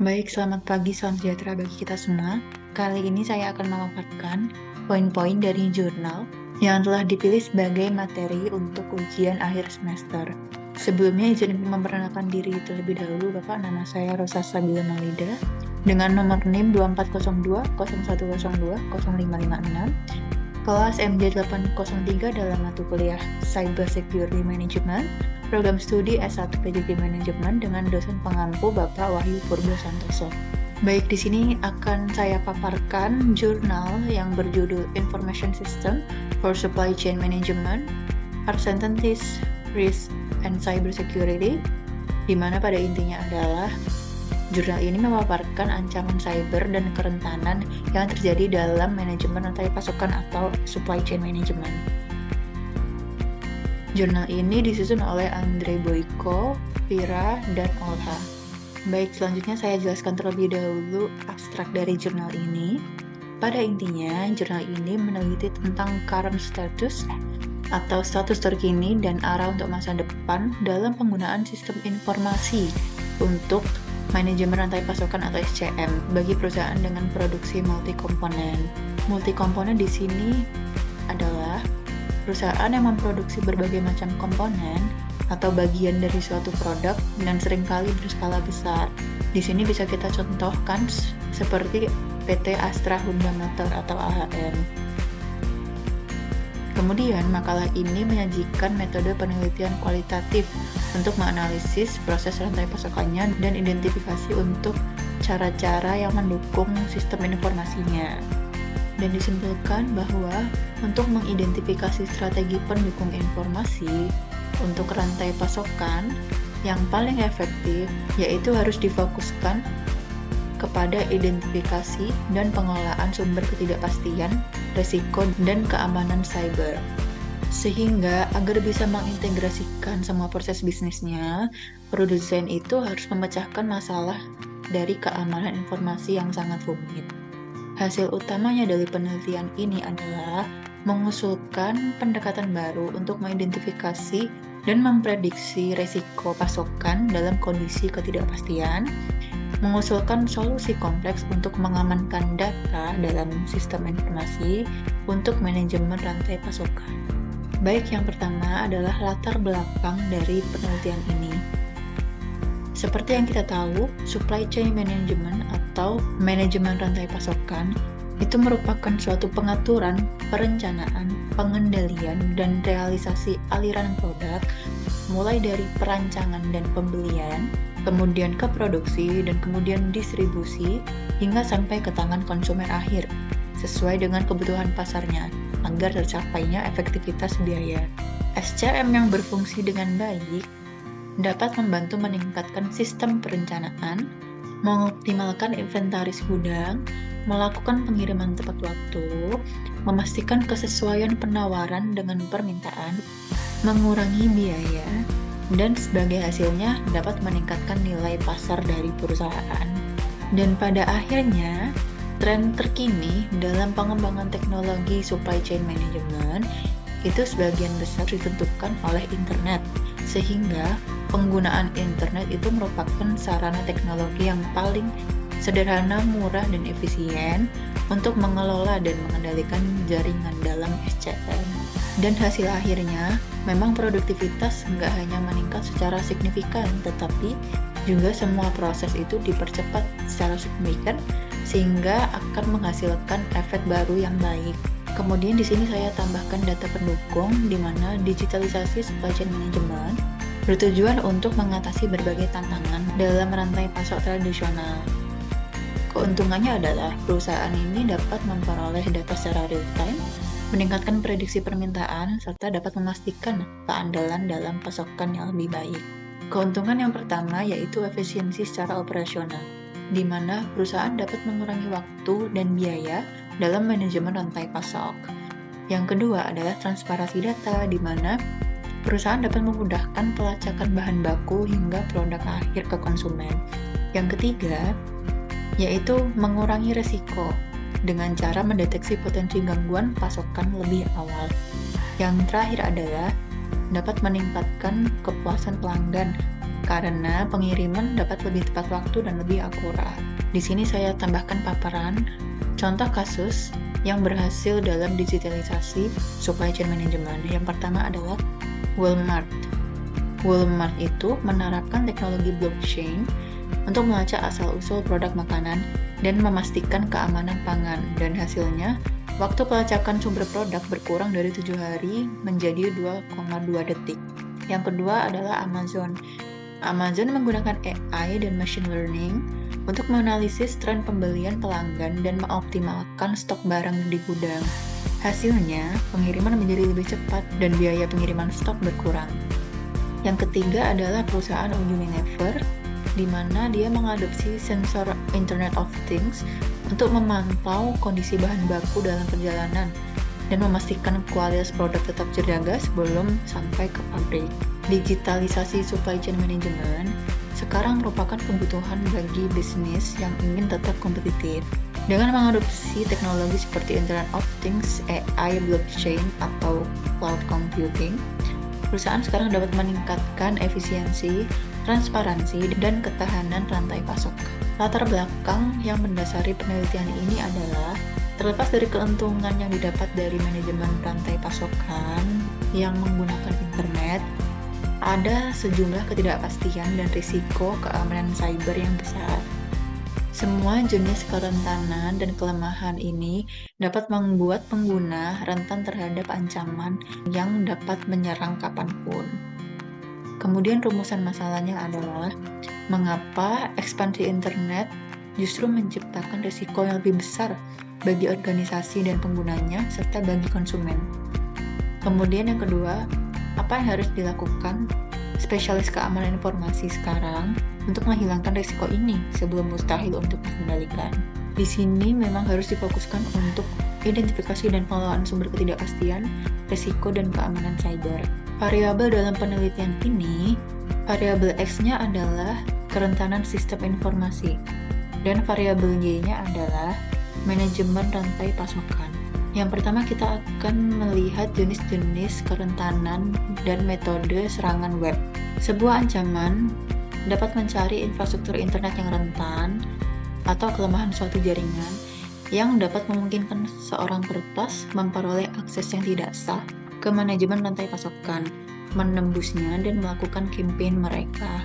Baik, selamat pagi, salam sejahtera bagi kita semua. Kali ini saya akan memaparkan poin-poin dari jurnal yang telah dipilih sebagai materi untuk ujian akhir semester. Sebelumnya izin memperkenalkan diri terlebih dahulu, Bapak. Nama saya Rosa Sabila Maulida dengan nomor NIM 2402 0102 0556, kelas MJ803 dalam mata kuliah Cyber Security Management, program studi S1 PJJ Manajemen dengan dosen pengampu Bapak Wahyu Purbo Santoso. Baik, di sini akan saya paparkan jurnal yang berjudul Information System for Supply Chain Management, Uncertainties, Risk, and Cyber Security, di mana pada intinya adalah jurnal ini memaparkan ancaman cyber dan kerentanan yang terjadi dalam manajemen rantai pasokan atau supply chain management. Jurnal ini disusun oleh Andre Boyko, Vira, dan Olha. Baik, selanjutnya saya jelaskan terlebih dahulu abstrak dari jurnal ini. Pada intinya, jurnal ini meneliti tentang current status atau status terkini dan arah untuk masa depan dalam penggunaan sistem informasi untuk manajemen rantai pasokan atau SCM bagi perusahaan dengan produksi multi-komponen. Multi-komponen di sini adalah perusahaan yang memproduksi berbagai macam komponen atau bagian dari suatu produk dan seringkali berskala besar. Di sini bisa kita contohkan seperti PT Astra Honda Motor atau AHM. Kemudian, makalah ini menyajikan metode penelitian kualitatif untuk menganalisis proses rantai pasokannya dan identifikasi untuk cara-cara yang mendukung sistem informasinya. Dan disimpulkan bahwa untuk mengidentifikasi strategi pendukung informasi untuk rantai pasokan yang paling efektif, yaitu harus difokuskan kepada identifikasi dan pengelolaan sumber ketidakpastian, risiko, dan keamanan cyber. Sehingga agar bisa mengintegrasikan semua proses bisnisnya, produsen itu harus memecahkan masalah dari keamanan informasi yang sangat rumit. Hasil utamanya dari penelitian ini adalah mengusulkan pendekatan baru untuk mengidentifikasi dan memprediksi risiko pasokan dalam kondisi ketidakpastian, mengusulkan solusi kompleks untuk mengamankan data dalam sistem informasi untuk manajemen rantai pasokan. Baik, yang pertama adalah latar belakang dari penelitian ini. Seperti yang kita tahu, supply chain management atau manajemen rantai pasokan itu merupakan suatu pengaturan, perencanaan, pengendalian, dan realisasi aliran produk mulai dari perancangan dan pembelian, kemudian ke produksi, dan kemudian distribusi, hingga sampai ke tangan konsumen akhir, sesuai dengan kebutuhan pasarnya, agar tercapainya efektivitas biaya. SCM yang berfungsi dengan baik dapat membantu meningkatkan sistem perencanaan, mengoptimalkan inventaris gudang, melakukan pengiriman tepat waktu, memastikan kesesuaian penawaran dengan permintaan, mengurangi biaya, dan sebagai hasilnya dapat meningkatkan nilai pasar dari perusahaan. Dan pada akhirnya, tren terkini dalam pengembangan teknologi supply chain management itu sebagian besar ditentukan oleh internet, sehingga penggunaan internet itu merupakan sarana teknologi yang paling sederhana, murah, dan efisien untuk mengelola dan mengendalikan jaringan dalam SCM. Dan hasil akhirnya, memang produktivitas nggak hanya meningkat secara signifikan, tetapi juga semua proses itu dipercepat secara signifikan sehingga akan menghasilkan efek baru yang baik. Kemudian di sini saya tambahkan data pendukung di mana digitalisasi supply chain management bertujuan untuk mengatasi berbagai tantangan dalam rantai pasok tradisional. Keuntungannya adalah perusahaan ini dapat memperoleh data secara real-time, meningkatkan prediksi permintaan, serta dapat memastikan keandalan dalam pasokan yang lebih baik. Keuntungan yang pertama yaitu efisiensi secara operasional, di mana perusahaan dapat mengurangi waktu dan biaya dalam manajemen rantai pasok. Yang kedua adalah transparansi data, di mana perusahaan dapat memudahkan pelacakan bahan baku hingga produk akhir ke konsumen. Yang ketiga yaitu mengurangi risiko dengan cara mendeteksi potensi gangguan pasokan lebih awal. Yang terakhir adalah dapat meningkatkan kepuasan pelanggan karena pengiriman dapat lebih tepat waktu dan lebih akurat. Di sini saya tambahkan paparan contoh kasus yang berhasil dalam digitalisasi supply chain management. Yang pertama adalah Walmart. Walmart itu menerapkan teknologi blockchain untuk melacak asal-usul produk makanan dan memastikan keamanan pangan. Dan hasilnya, waktu pelacakan sumber produk berkurang dari 7 hari menjadi 2,2 detik. Yang kedua adalah Amazon. Amazon menggunakan AI dan machine learning untuk menganalisis tren pembelian pelanggan dan mengoptimalkan stok barang di gudang. Hasilnya, pengiriman menjadi lebih cepat dan biaya pengiriman stok berkurang. Yang ketiga adalah perusahaan Unilever, di mana dia mengadopsi sensor Internet of Things untuk memantau kondisi bahan baku dalam perjalanan dan memastikan kualitas produk tetap terjaga sebelum sampai ke pabrik. Digitalisasi supply chain management sekarang merupakan kebutuhan bagi bisnis yang ingin tetap kompetitif. Dengan mengadopsi teknologi seperti Internet of Things, AI, blockchain, atau cloud computing, perusahaan sekarang dapat meningkatkan efisiensi, transparansi, dan ketahanan rantai pasok. Latar belakang yang mendasari penelitian ini adalah terlepas dari keuntungan yang didapat dari manajemen rantai pasokan yang menggunakan internet, ada sejumlah ketidakpastian dan risiko keamanan cyber yang besar. Semua jenis kerentanan dan kelemahan ini dapat membuat pengguna rentan terhadap ancaman yang dapat menyerang kapanpun. Kemudian rumusan masalahnya adalah mengapa ekspansi internet justru menciptakan risiko yang lebih besar bagi organisasi dan penggunanya serta bagi konsumen. Kemudian yang kedua, apa yang harus dilakukan spesialis keamanan informasi sekarang untuk menghilangkan risiko ini sebelum mustahil untuk dikendalikan. Di sini memang harus difokuskan untuk identifikasi dan pengelolaan sumber ketidakpastian, risiko, dan keamanan cyber. Variabel dalam penelitian ini, variabel X-nya adalah kerentanan sistem informasi, dan variabel Y-nya adalah manajemen rantai pasokan. Yang pertama kita akan melihat jenis-jenis kerentanan dan metode serangan web. Sebuah ancaman dapat mencari infrastruktur internet yang rentan atau kelemahan suatu jaringan yang dapat memungkinkan seorang peretas memperoleh akses yang tidak sah ke manajemen rantai pasokan, menembusnya dan melakukan campaign mereka.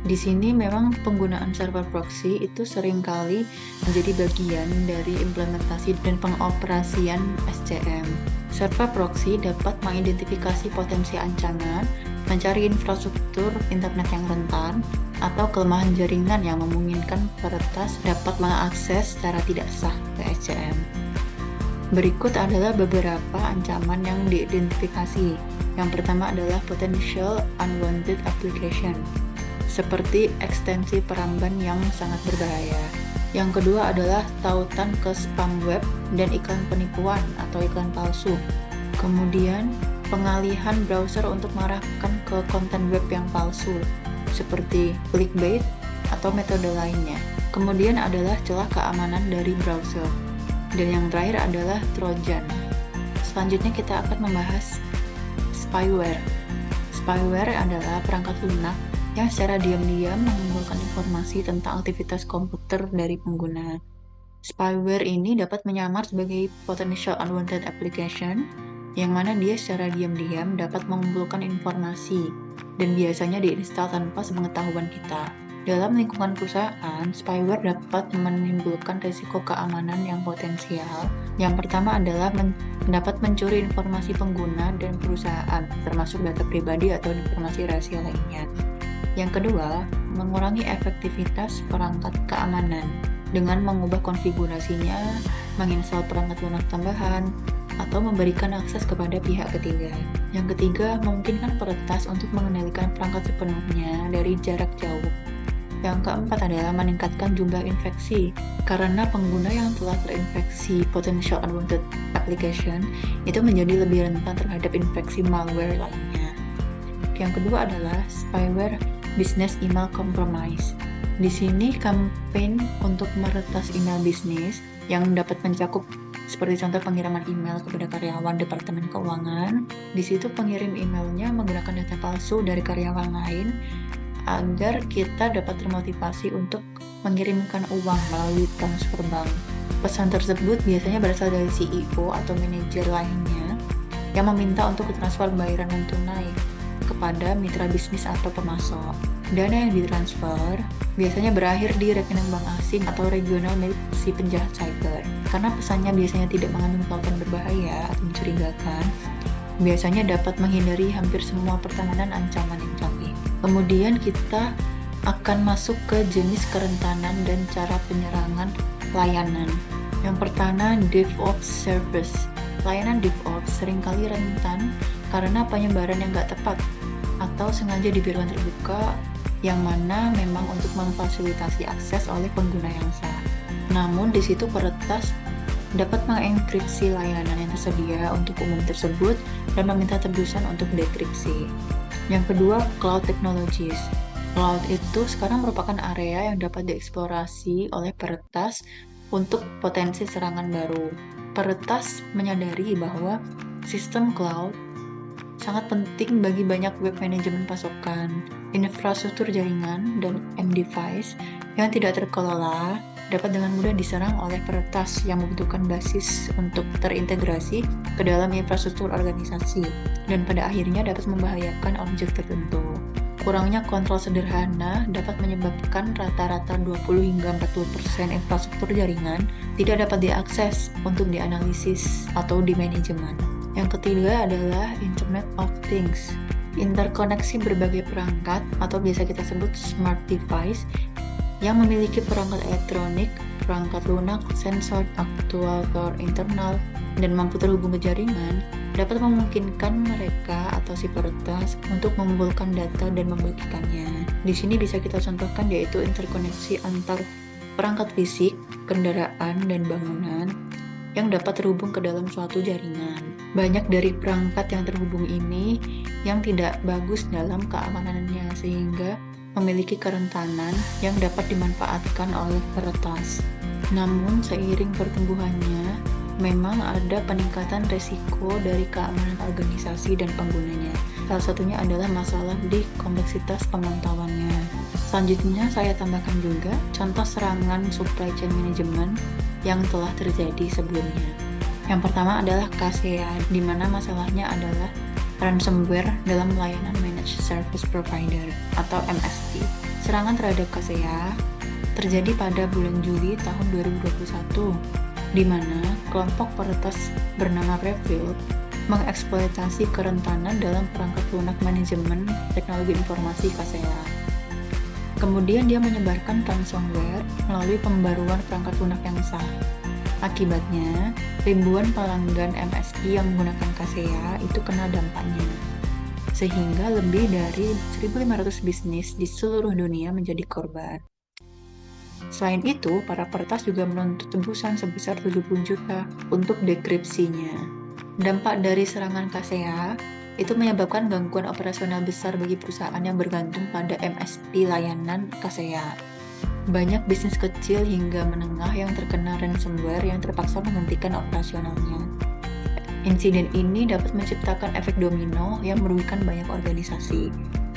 Di sini memang penggunaan server proxy itu seringkali menjadi bagian dari implementasi dan pengoperasian SCM. Server proxy dapat mengidentifikasi potensi ancaman, mencari infrastruktur internet yang rentan, atau kelemahan jaringan yang memungkinkan peretas dapat mengakses secara tidak sah ke SCM. Berikut adalah beberapa ancaman yang diidentifikasi. Yang pertama adalah potential unwanted application, seperti ekstensi peramban yang sangat berbahaya. Yang kedua adalah tautan ke spam web dan iklan penipuan atau iklan palsu. Kemudian, pengalihan browser untuk mengarahkan ke konten web yang palsu, seperti clickbait atau metode lainnya. Kemudian adalah celah keamanan dari browser. Dan yang terakhir adalah Trojan. Selanjutnya kita akan membahas spyware. Spyware adalah perangkat lunak yang secara diam-diam mengumpulkan informasi tentang aktivitas komputer dari pengguna. Spyware ini dapat menyamar sebagai potential unwanted application, yang mana dia secara diam-diam dapat mengumpulkan informasi dan biasanya diinstal tanpa sepengetahuan kita. Dalam lingkungan perusahaan, spyware dapat menimbulkan risiko keamanan yang potensial. Yang pertama adalah dapat mencuri informasi pengguna dan perusahaan, termasuk data pribadi atau informasi rahasia lainnya. Yang kedua, mengurangi efektivitas perangkat keamanan dengan mengubah konfigurasinya, menginstal perangkat lunak tambahan, atau memberikan akses kepada pihak ketiga. Yang ketiga, memungkinkan peretas untuk mengendalikan perangkat sepenuhnya dari jarak jauh. Yang keempat adalah meningkatkan jumlah infeksi, karena pengguna yang telah terinfeksi potential unwanted application itu menjadi lebih rentan terhadap infeksi malware lainnya. Yang kedua adalah spyware business email compromise. Di sini campaign untuk meretas email bisnis yang dapat mencakup seperti contoh pengiriman email kepada karyawan Departemen Keuangan. Di situ pengirim emailnya menggunakan data palsu dari karyawan lain agar kita dapat termotivasi untuk mengirimkan uang melalui transfer bank. Pesan tersebut biasanya berasal dari CEO atau manajer lainnya yang meminta untuk transfer bayaran non-tunai kepada mitra bisnis atau pemasok. Dana yang ditransfer biasanya berakhir di rekening bank asing atau regional milik si penjahat cyber. Karena pesannya biasanya tidak mengandung tautan berbahaya atau mencurigakan, biasanya dapat menghindari hampir semua pertahanan ancaman yang canggih. Kemudian kita akan masuk ke jenis kerentanan dan cara penyerangan layanan. Yang pertama, DevOps Service. Layanan DevOps seringkali rentan karena penyebaran yang nggak tepat atau sengaja dibiarkan terbuka, yang mana memang untuk memfasilitasi akses oleh pengguna yang sah. Namun di situ peretas dapat mengenkripsi layanan yang tersedia untuk umum tersebut dan meminta tebusan untuk dekripsi. Yang kedua, Cloud Technologies. Cloud itu sekarang merupakan area yang dapat dieksplorasi oleh peretas untuk potensi serangan baru. Peretas menyadari bahwa sistem cloud sangat penting bagi banyak web manajemen pasokan, infrastruktur jaringan, dan M-device yang tidak terkelola dapat dengan mudah diserang oleh peretas yang membutuhkan basis untuk terintegrasi ke dalam infrastruktur organisasi dan pada akhirnya dapat membahayakan objek tertentu. Kurangnya kontrol sederhana dapat menyebabkan rata-rata 20 hingga 40% infrastruktur jaringan tidak dapat diakses untuk dianalisis atau dimanajemen. Yang ketiga adalah Internet of Things. Interkoneksi berbagai perangkat atau biasa kita sebut smart device yang memiliki perangkat elektronik, perangkat lunak, sensor, aktuator internal, dan mampu terhubung ke jaringan dapat memungkinkan mereka atau si peretas untuk mengumpulkan data dan membagikannya. Di sini bisa kita contohkan yaitu interkoneksi antar perangkat fisik, kendaraan, dan bangunan yang dapat terhubung ke dalam suatu jaringan. Banyak dari perangkat yang terhubung ini yang tidak bagus dalam keamanannya sehingga memiliki kerentanan yang dapat dimanfaatkan oleh peretas. Namun seiring pertumbuhannya, memang ada peningkatan resiko dari keamanan organisasi dan penggunanya. Salah satunya adalah masalah di kompleksitas pemantauannya. Selanjutnya saya tambahkan juga contoh serangan supply chain management yang telah terjadi sebelumnya. Yang pertama adalah KCA, di mana masalahnya adalah ransomware dalam layanan Managed Service Provider atau MSP. Serangan terhadap KCA terjadi pada bulan Juli tahun 2021. Di mana kelompok peretas bernama Reveal mengeksploitasi kerentanan dalam perangkat lunak manajemen teknologi informasi KCA. Kemudian dia menyebarkan ransomware melalui pembaruan perangkat lunak yang sah. Akibatnya, ribuan pelanggan MSP yang menggunakan KCA itu kena dampaknya. Sehingga lebih dari 1.500 bisnis di seluruh dunia menjadi korban. Selain itu, para peretas juga menuntut tebusan sebesar 70 juta untuk dekripsinya. Dampak dari serangan KCA itu menyebabkan gangguan operasional besar bagi perusahaan yang bergantung pada MSP layanan KCA. Banyak bisnis kecil hingga menengah yang terkena ransomware yang terpaksa menghentikan operasionalnya. Insiden ini dapat menciptakan efek domino yang merugikan banyak organisasi.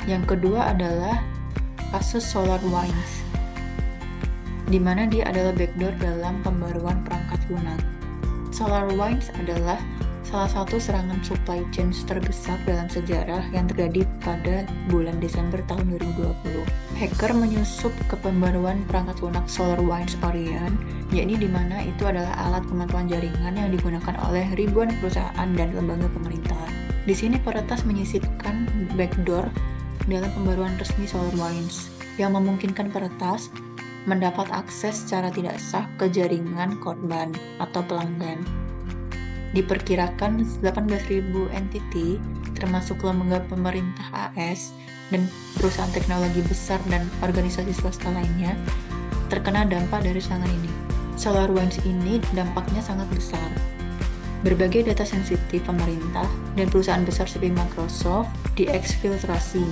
Yang kedua adalah kasus SolarWinds, di mana dia adalah backdoor dalam pembaruan perangkat lunak. SolarWinds adalah salah satu serangan supply chain terbesar dalam sejarah yang terjadi pada bulan Desember tahun 2020. Hacker menyusup ke pembaruan perangkat lunak SolarWinds Orion, yakni di mana itu adalah alat pemantauan jaringan yang digunakan oleh ribuan perusahaan dan lembaga pemerintah. Di sini peretas menyisipkan backdoor dalam pembaruan resmi SolarWinds yang memungkinkan peretas mendapat akses secara tidak sah ke jaringan korban atau pelanggan. Diperkirakan 18.000 entiti, termasuk lembaga pemerintah AS dan perusahaan teknologi besar dan organisasi swasta lainnya, terkena dampak dari serangan ini. SolarWinds ini dampaknya sangat besar. Berbagai data sensitif pemerintah dan perusahaan besar seperti Microsoft diekfiltrasi.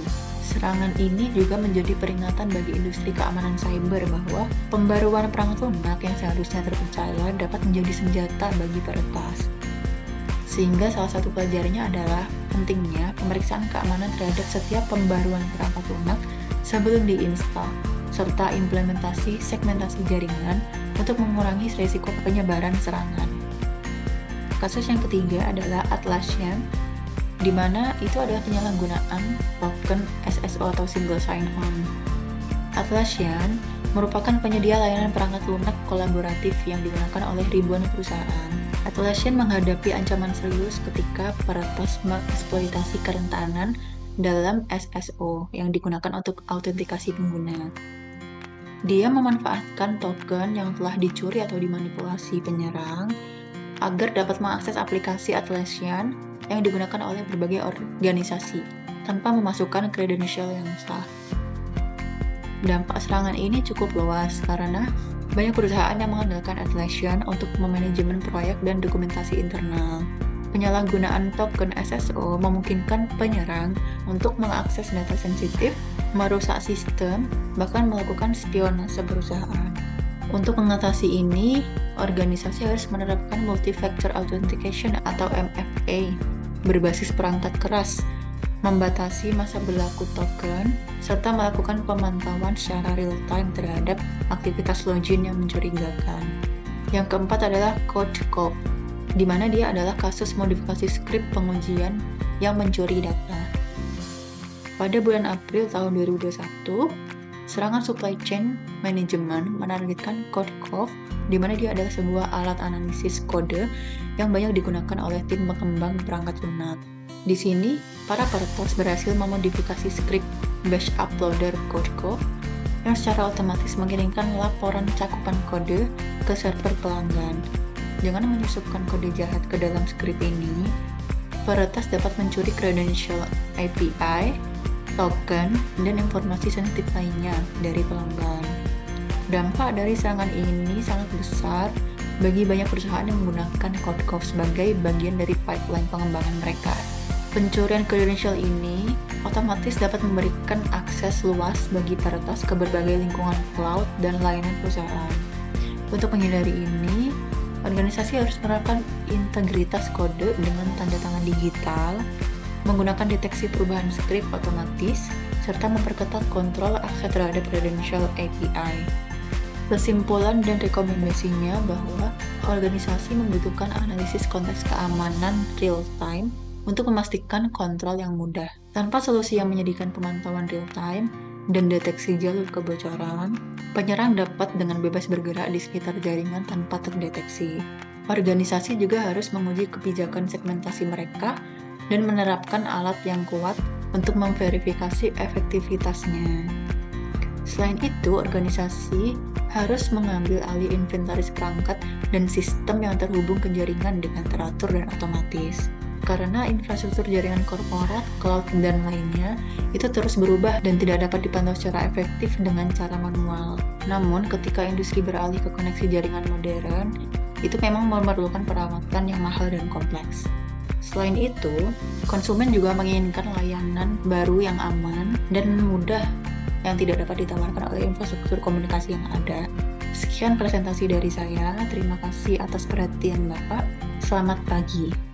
Serangan ini juga menjadi peringatan bagi industri keamanan cyber bahwa pembaruan perangkat lunak yang seharusnya terpercaya dapat menjadi senjata bagi peretas. Sehingga salah satu pelajarannya adalah pentingnya pemeriksaan keamanan terhadap setiap pembaruan perangkat lunak sebelum diinstal, serta implementasi segmentasi jaringan untuk mengurangi risiko penyebaran serangan. Kasus yang ketiga adalah Atlassian, di mana itu adalah penyalahgunaan token SSO atau Single Sign-On. Atlassian merupakan penyedia layanan perangkat lunak kolaboratif yang digunakan oleh ribuan perusahaan. Atlassian menghadapi ancaman serius ketika peretas mengeksploitasi kerentanan dalam SSO yang digunakan untuk autentikasi pengguna. Dia memanfaatkan token yang telah dicuri atau dimanipulasi penyerang agar dapat mengakses aplikasi Atlassian yang digunakan oleh berbagai organisasi tanpa memasukkan kredensial yang sah. Dampak serangan ini cukup luas karena banyak perusahaan yang mengandalkan Atlassian untuk memanajemen proyek dan dokumentasi internal. Penyalahgunaan token SSO memungkinkan penyerang untuk mengakses data sensitif, merusak sistem, bahkan melakukan spionase perusahaan. Untuk mengatasi ini, organisasi harus menerapkan Multi-Factor Authentication atau MFA berbasis perangkat keras, membatasi masa berlaku token, serta melakukan pemantauan secara real-time terhadap aktivitas login yang mencurigakan. Yang keempat adalah CodeCov, di mana dia adalah kasus modifikasi skrip pengujian yang mencuri data. Pada bulan April tahun 2021, serangan supply chain management menargetkan CodeCov, di mana dia adalah sebuah alat analisis kode yang banyak digunakan oleh tim pengembang perangkat lunak. Di sini, para peretas berhasil memodifikasi skrip batch uploader CodeCov yang secara otomatis mengirimkan laporan cakupan kode ke server pelanggan. Dengan menyusupkan kode jahat ke dalam skrip ini, peretas dapat mencuri kredensial API, token, dan informasi sensitif lainnya dari pelanggan. Dampak dari serangan ini sangat besar bagi banyak perusahaan yang menggunakan CodeCov sebagai bagian dari pipeline pengembangan mereka. Pencurian kredensial ini otomatis dapat memberikan akses luas bagi peretas ke berbagai lingkungan cloud dan layanan perusahaan. Untuk menghindari ini, organisasi harus menerapkan integritas kode dengan tanda tangan digital, menggunakan deteksi perubahan skrip otomatis, serta memperketat kontrol akses terhadap kredensial API. Kesimpulan dan rekomendasinya bahwa organisasi membutuhkan analisis konteks keamanan real-time untuk memastikan kontrol yang mudah. Tanpa solusi yang menyediakan pemantauan real-time dan deteksi jalur kebocoran, penyerang dapat dengan bebas bergerak di sekitar jaringan tanpa terdeteksi. Organisasi juga harus menguji kebijakan segmentasi mereka dan menerapkan alat yang kuat untuk memverifikasi efektivitasnya. Selain itu, organisasi harus mengambil alih inventaris perangkat dan sistem yang terhubung ke jaringan dengan teratur dan otomatis. Karena infrastruktur jaringan korporat, cloud, dan lainnya itu terus berubah dan tidak dapat dipantau secara efektif dengan cara manual. Namun, ketika industri beralih ke koneksi jaringan modern, itu memang memerlukan perawatan yang mahal dan kompleks. Selain itu, konsumen juga menginginkan layanan baru yang aman dan mudah yang tidak dapat ditawarkan oleh infrastruktur komunikasi yang ada. Sekian presentasi dari saya. Terima kasih atas perhatian Bapak. Selamat pagi.